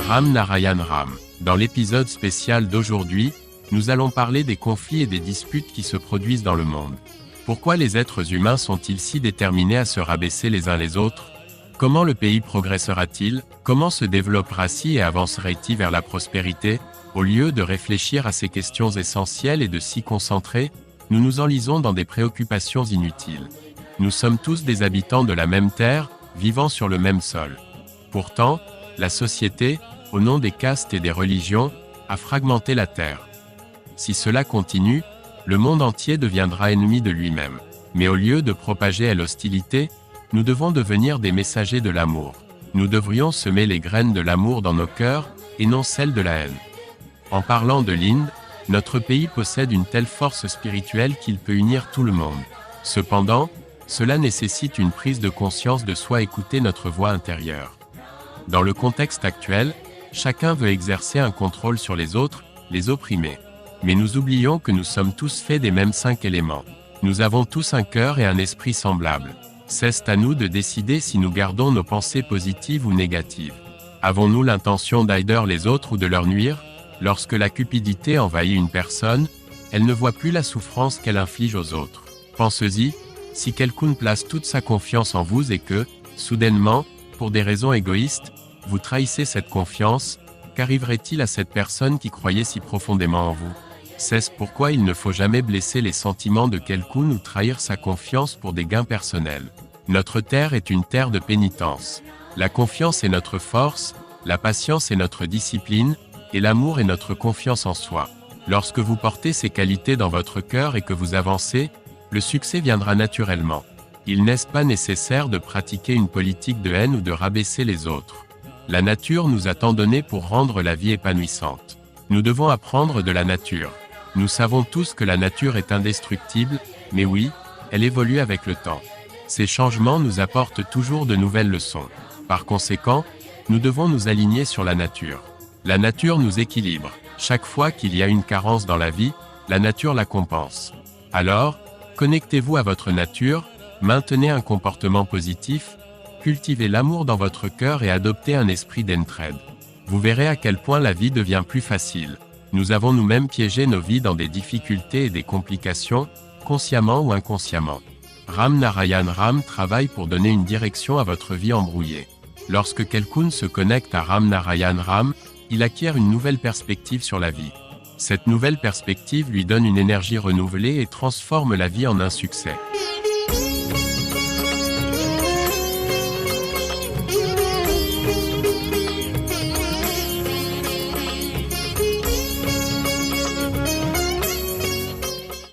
Ram Narayan Ram. Dans l'épisode spécial d'aujourd'hui, nous allons parler des conflits et des disputes qui se produisent dans le monde. Pourquoi les êtres humains sont-ils si déterminés à se rabaisser les uns les autres? Comment le pays progressera-t-il? Comment se développera-t-il et avancerait-il vers la prospérité? Au lieu de réfléchir à ces questions essentielles et de s'y concentrer, nous nous enlisons dans des préoccupations inutiles. Nous sommes tous des habitants de la même terre, vivant sur le même sol. Pourtant, la société, au nom des castes et des religions, a fragmenté la terre. Si cela continue, le monde entier deviendra ennemi de lui-même. Mais au lieu de propager l'hostilité, nous devons devenir des messagers de l'amour. Nous devrions semer les graines de l'amour dans nos cœurs, et non celles de la haine. En parlant de l'Inde, notre pays possède une telle force spirituelle qu'il peut unir tout le monde. Cependant, cela nécessite une prise de conscience de soi, écouter notre voix intérieure. Dans le contexte actuel, chacun veut exercer un contrôle sur les autres, les opprimer. Mais nous oublions que nous sommes tous faits des mêmes 5 éléments. Nous avons tous un cœur et un esprit semblables. C'est à nous de décider si nous gardons nos pensées positives ou négatives. Avons-nous l'intention d'aider les autres ou de leur nuire? Lorsque la cupidité envahit une personne, elle ne voit plus la souffrance qu'elle inflige aux autres. Pensez-y, si quelqu'un place toute sa confiance en vous et que, soudainement, pour des raisons égoïstes, vous trahissez cette confiance, qu'arriverait-il à cette personne qui croyait si profondément en vous? C'est pourquoi il ne faut jamais blesser les sentiments de quelqu'un ou trahir sa confiance pour des gains personnels. Notre terre est une terre de pénitence. La confiance est notre force, la patience est notre discipline, et l'amour est notre confiance en soi. Lorsque vous portez ces qualités dans votre cœur et que vous avancez, le succès viendra naturellement. Il n'est pas nécessaire de pratiquer une politique de haine ou de rabaisser les autres. La nature nous a tant donné pour rendre la vie épanouissante. Nous devons apprendre de la nature. Nous savons tous que la nature est indestructible, mais oui, elle évolue avec le temps. Ces changements nous apportent toujours de nouvelles leçons. Par conséquent, nous devons nous aligner sur la nature. La nature nous équilibre. Chaque fois qu'il y a une carence dans la vie, la nature la compense. Alors, connectez-vous à votre nature, maintenez un comportement positif, cultivez l'amour dans votre cœur et adoptez un esprit d'entraide. Vous verrez à quel point la vie devient plus facile. Nous avons nous-mêmes piégé nos vies dans des difficultés et des complications, consciemment ou inconsciemment. Ram Narayan Ram travaille pour donner une direction à votre vie embrouillée. Lorsque quelqu'un se connecte à Ram Narayan Ram, il acquiert une nouvelle perspective sur la vie. Cette nouvelle perspective lui donne une énergie renouvelée et transforme la vie en un succès.